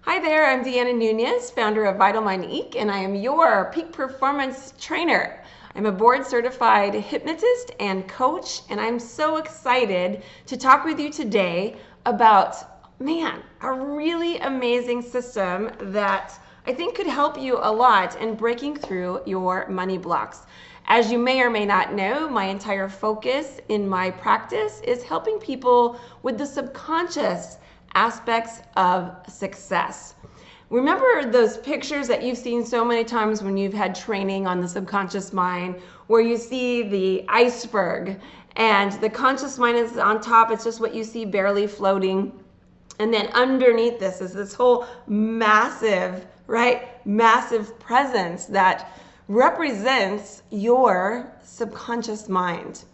Hi there, I'm Nunez, founder of Vital Mind Inc., and I am your peak performance trainer. I'm a board certified hypnotist and coach, and I'm so excited to talk with you today about, a really amazing system that I think could help you a lot in breaking through your money blocks. As you may or may not know, my entire focus in my practice is helping people with the subconscious aspects of success. Remember those pictures that you've seen so many times when you've had training on the subconscious mind, where you see the iceberg and the conscious mind is on top, it's just what you see barely floating. And then underneath this is this whole massive presence that represents your subconscious mind.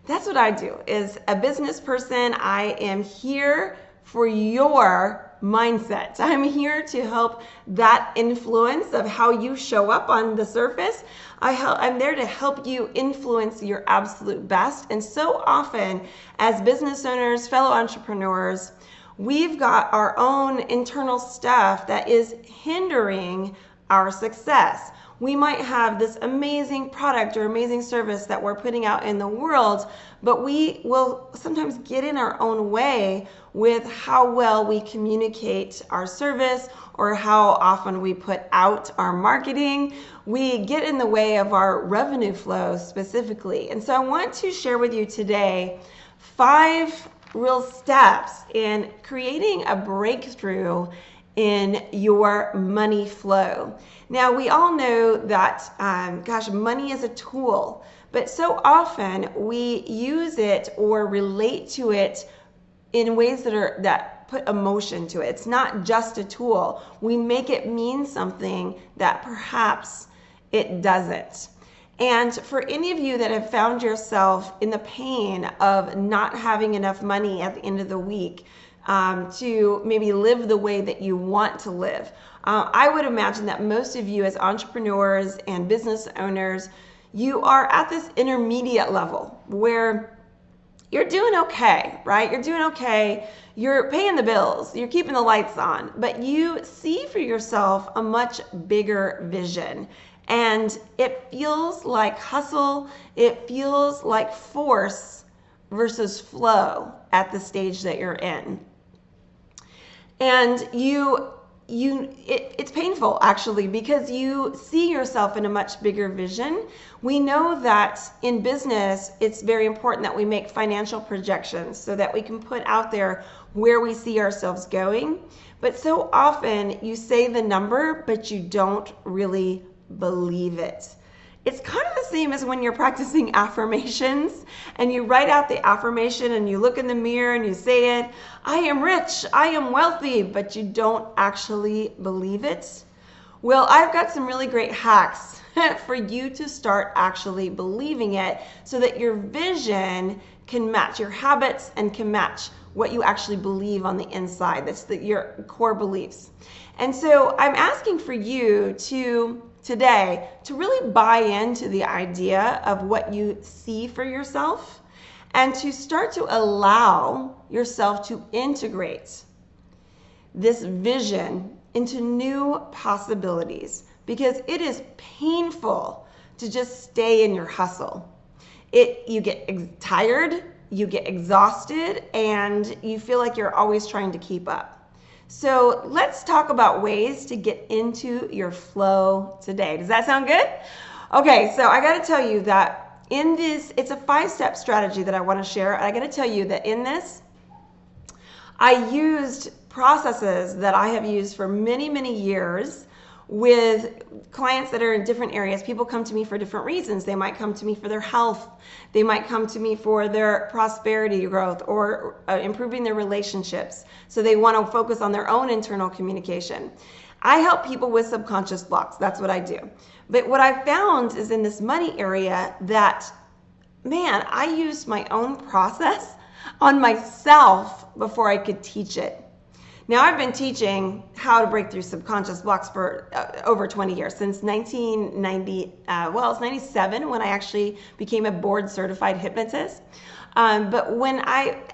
That's what I do. As a business person, I am here for your mindset. I'm here to help that influence of how you show up on the surface. I'm there to help you influence your absolute best. And so often as business owners, fellow entrepreneurs, we've got our own internal stuff that is hindering our success. We might have this amazing product or amazing service that we're putting out in the world, but we will sometimes get in our own way with how well we communicate our service or how often we put out our marketing. We get in the way of our revenue flow specifically. And so I want to share with you today 5 real steps in creating a breakthrough in your money flow. Now, we all know that, money is a tool, but so often we use it or relate to it in ways that put emotion to it. It's not just a tool. We make it mean something that perhaps it doesn't. And for any of you that have found yourself in the pain of not having enough money at the end of the week, to maybe live the way that you want to live. I would imagine that most of you as entrepreneurs and business owners, you are at this intermediate level where you're doing okay, right? You're doing okay. You're paying the bills. You're keeping the lights on. But you see for yourself a much bigger vision. And it feels like hustle. It feels like force versus flow at the stage that you're in. And it's painful actually, because you see yourself in a much bigger vision. We know that in business, it's very important that we make financial projections so that we can put out there where we see ourselves going. But so often you say the number, but you don't really believe it. It's kind of the same as when you're practicing affirmations and you write out the affirmation and you look in the mirror and you say it, I am rich, I am wealthy, but you don't actually believe it. Well, I've got some really great hacks for you to start actually believing it so that your vision can match your habits and can match what you actually believe on the inside. That's your core beliefs. And so I'm asking for you today to really buy into the idea of what you see for yourself and to start to allow yourself to integrate this vision into new possibilities, because it is painful to just stay in your hustle. You get tired, you get exhausted, and you feel like you're always trying to keep up. So let's talk about ways to get into your flow today. Does that sound good? Okay, so I got to tell you that in this, it's a 5-step strategy that I want to share. I got to tell you that in this, I used processes that I have used for many, many years with clients that are in different areas. People come to me for different reasons. They might come to me for their health. They might come to me for their prosperity growth or improving their relationships. So they want to focus on their own internal communication. I help people with subconscious blocks. That's what I do. But what I found is in this money area that, I used my own process on myself before I could teach it. Now, I've been teaching how to break through subconscious blocks for over 20 years, since 1990, it's 97 when I actually became a board certified hypnotist. But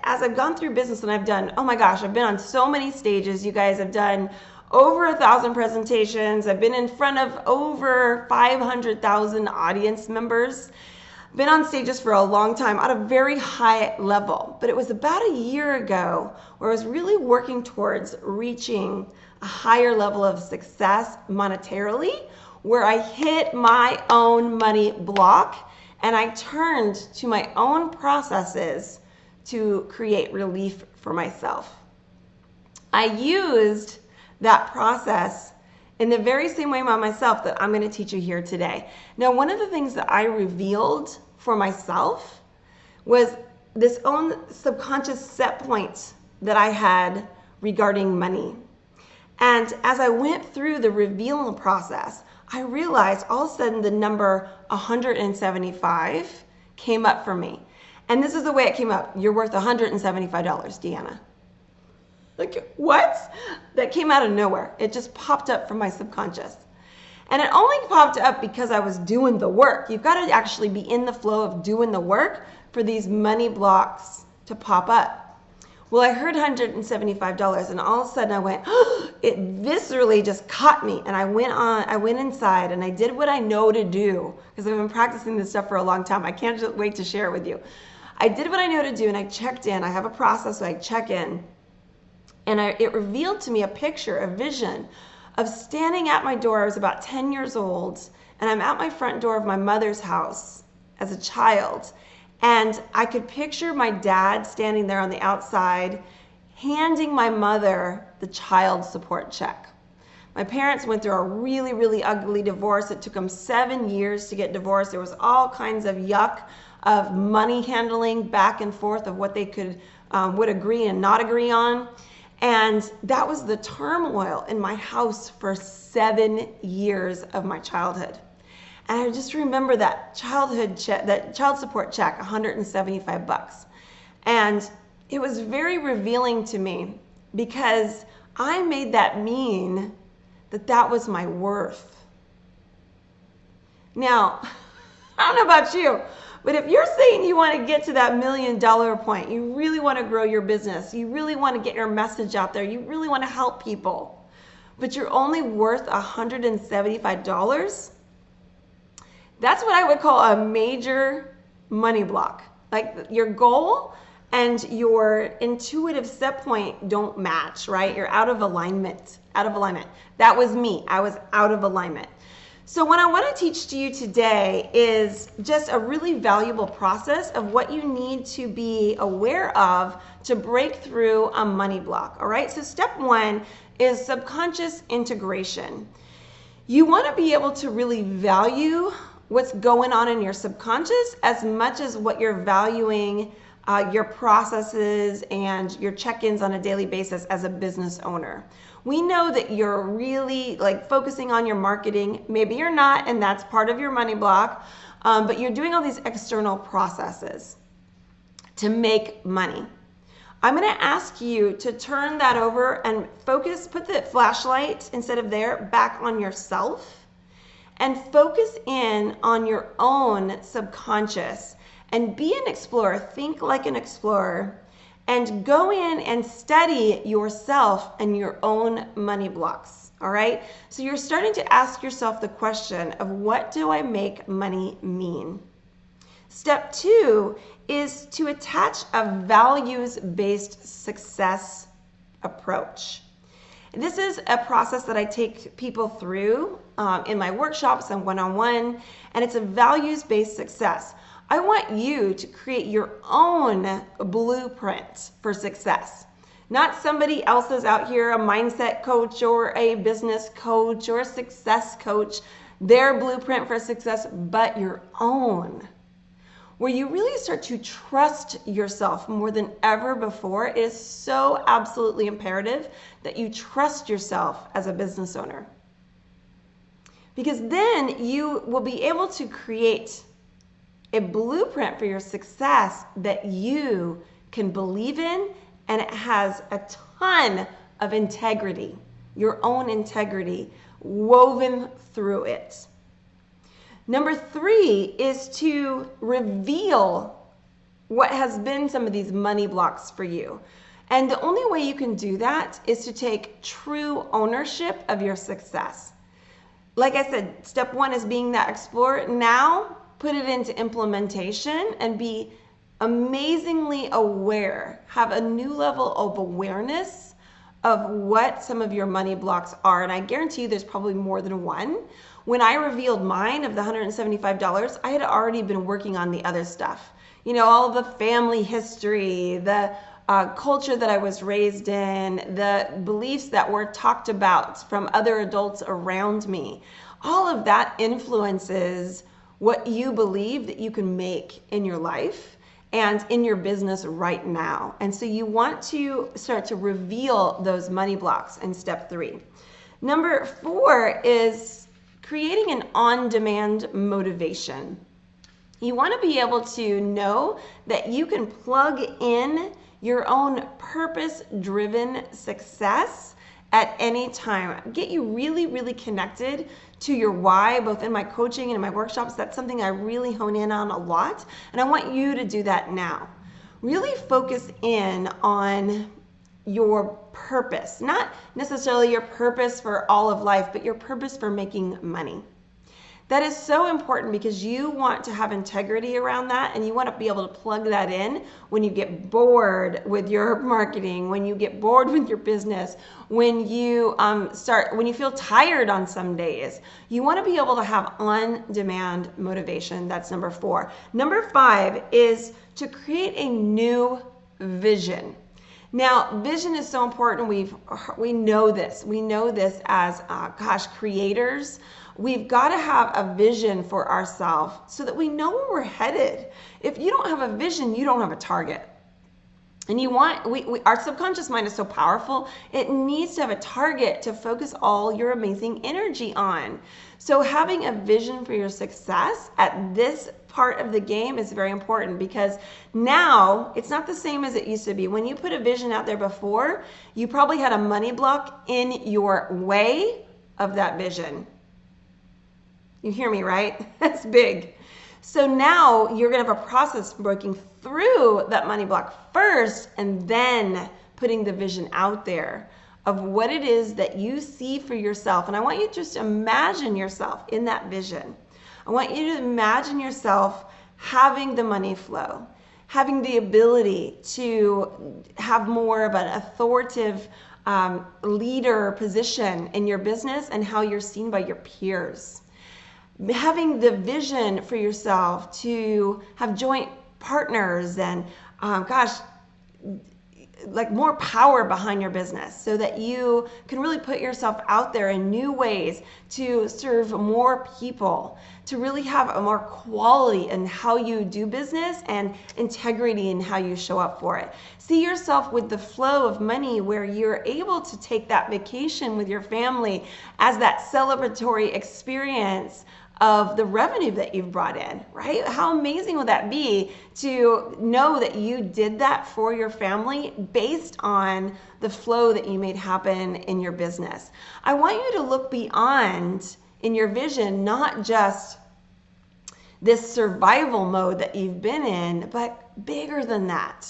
as I've gone through business and I've done, I've been on so many stages. You guys have done over 1,000 presentations. I've been in front of over 500,000 audience members. Been on stages for a long time at a very high level. But it was about a year ago where I was really working towards reaching a higher level of success monetarily, where I hit my own money block and I turned to my own processes to create relief for myself. I used that process in the very same way by myself that I'm going to teach you here today. Now, one of the things that I revealed for myself was this own subconscious set point that I had regarding money. And as I went through the revealing process, I realized all of a sudden the number 175 came up for me. And this is the way it came up. You're worth $175, Deanna. Like, what? That came out of nowhere. It just popped up from my subconscious. And it only popped up because I was doing the work. You've got to actually be in the flow of doing the work for these money blocks to pop up. Well, I heard $175 and all of a sudden I went, it viscerally just caught me. And I went inside and I did what I know to do because I've been practicing this stuff for a long time. I can't just wait to share it with you. I did what I know to do and I checked in. I have a process where I check in. And it revealed to me a picture, a vision of standing at my door. I was about 10 years old, and I'm at my front door of my mother's house as a child. And I could picture my dad standing there on the outside, handing my mother the child support check. My parents went through a really, really ugly divorce. It took them 7 years to get divorced. There was all kinds of yuck of money handling back and forth of what they would agree and not agree on. And that was the turmoil in my house for 7 years of my childhood. And I just remember that that child support check, $175. And it was very revealing to me because I made that mean that that was my worth. Now, I don't know about you, but if you're saying you want to get to that $1 million point, you really want to grow your business, you really want to get your message out there, you really want to help people, but you're only worth $175, that's what I would call a major money block. Like your goal and your intuitive set point don't match, right? You're out of alignment, That was me. I was out of alignment. So what I want to teach to you today is just a really valuable process of what you need to be aware of to break through a money block, all right? So step one is subconscious integration. You want to be able to really value what's going on in your subconscious as much as what you're valuing your processes and your check-ins on a daily basis as a business owner. We know that you're really focusing on your marketing. Maybe you're not, and that's part of your money block, but you're doing all these external processes to make money. I'm going to ask you to turn that over and focus, put the flashlight instead of there back on yourself and focus in on your own subconscious and be an explorer. Think like an explorer. And go in and study yourself and your own money blocks, all right? So you're starting to ask yourself the question of what do I make money mean? Step two is to attach a values-based success approach. This is a process that I take people through in my workshops and one-on-one, and it's a values-based success. I want you to create your own blueprint for success. Not somebody else's out here, a mindset coach or a business coach or a success coach, their blueprint for success, but your own. Where you really start to trust yourself more than ever before. It is so absolutely imperative that you trust yourself as a business owner. Because then you will be able to create a blueprint for your success that you can believe in, and it has a ton of integrity, your own integrity woven through it. Number three is to reveal what has been some of these money blocks for you. And the only way you can do that is to take true ownership of your success. Like I said, step one is being that explorer. Now put it into implementation and be amazingly aware. Have a new level of awareness of what some of your money blocks are. And I guarantee you there's probably more than one. When I revealed mine of the $175, I had already been working on the other stuff. You know, all of the family history, the culture that I was raised in, the beliefs that were talked about from other adults around me. All of that influences what you believe that you can make in your life and in your business right now. And so you want to start to reveal those money blocks in step 3. Number 4 is creating an on-demand motivation. You want to be able to know that you can plug in your own purpose-driven success at any time. Get you really, really connected to your why, both in my coaching and in my workshops. That's something I really hone in on a lot, and I want you to do that now. Really focus in on your purpose, not necessarily your purpose for all of life, but your purpose for making money. That is so important because you want to have integrity around that, and you want to be able to plug that in when you get bored with your marketing, when you get bored with your business, when you when you feel tired on some days. You want to be able to have on-demand motivation. That's number 4. Number 5 is to create a new vision. Now, vision is so important. We know this. We know this as, creators. We've got to have a vision for ourselves so that we know where we're headed. If you don't have a vision, you don't have a target. And our subconscious mind is so powerful, it needs to have a target to focus all your amazing energy on. So having a vision for your success at this part of the game is very important, because now it's not the same as it used to be. When you put a vision out there before, you probably had a money block in your way of that vision. You hear me, right? That's big. So now you're going to have a process breaking through that money block first, and then putting the vision out there of what it is that you see for yourself. And I want you to just imagine yourself in that vision. I want you to imagine yourself having the money flow, having the ability to have more of an authoritative leader position in your business and how you're seen by your peers. Having the vision for yourself to have joint partners and, like more power behind your business, so that you can really put yourself out there in new ways to serve more people, to really have a more quality in how you do business and integrity in how you show up for it. See yourself with the flow of money where you're able to take that vacation with your family as that celebratory experience of the revenue that you've brought in, right? How amazing would that be to know that you did that for your family based on the flow that you made happen in your business? I want you to look beyond in your vision, not just this survival mode that you've been in, but bigger than that.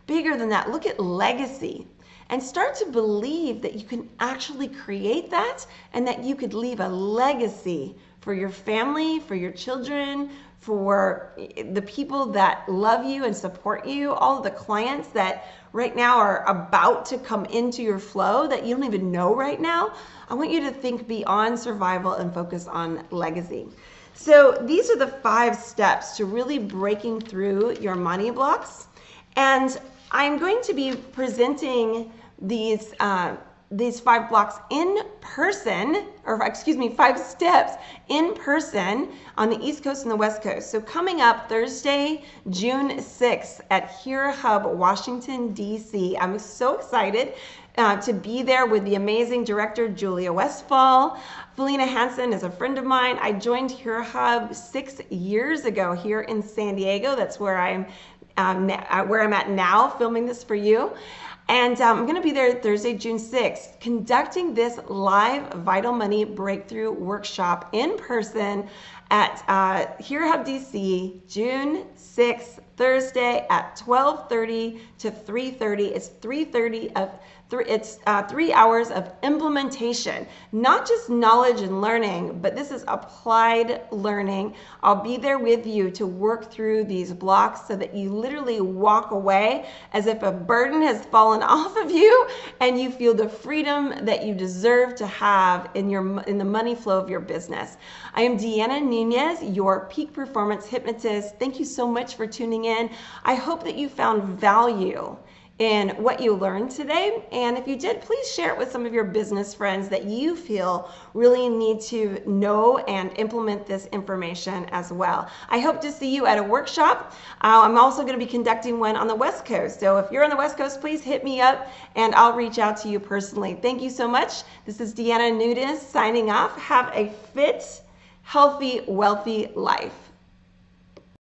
Bigger than that. Look at legacy. And start to believe that you can actually create that, and that you could leave a legacy for your family, for your children, for the people that love you and support you, all of the clients that right now are about to come into your flow that you don't even know right now. I want you to think beyond survival and focus on legacy. So these are the 5 steps to really breaking through your money blocks. And I'm going to be presenting these 5 blocks in person, or excuse me, 5 steps in person on the East Coast and the West Coast. So coming up Thursday, June 6th at Youre Hub, Washington, D.C. I'm so excited to be there with the amazing director, Julia Westfall. Felina Hansen is a friend of mine. I joined Youre Hub 6 years ago here in San Diego. That's where I'm at now, filming this for you. And I'm going to be there Thursday, June 6th, conducting this live Vital Money Breakthrough Workshop in person at Here Hub DC, June 6th, Thursday at 12:30 to 3:30. It's 3 hours of implementation, not just knowledge and learning, but this is applied learning. I'll be there with you to work through these blocks so that you literally walk away as if a burden has fallen off of you and you feel the freedom that you deserve to have in the money flow of your business. I am Deanna Nunez, your peak performance hypnotist. Thank you so much for tuning in. I hope that you found value in what you learned today. And if you did, please share it with some of your business friends that you feel really need to know and implement this information as well. I hope to see you at a workshop. I'm also going to be conducting one on the West Coast. So if you're on the West Coast, please hit me up and I'll reach out to you personally. Thank you so much. This is Deanna Nunez signing off. Have a fit, healthy, wealthy life.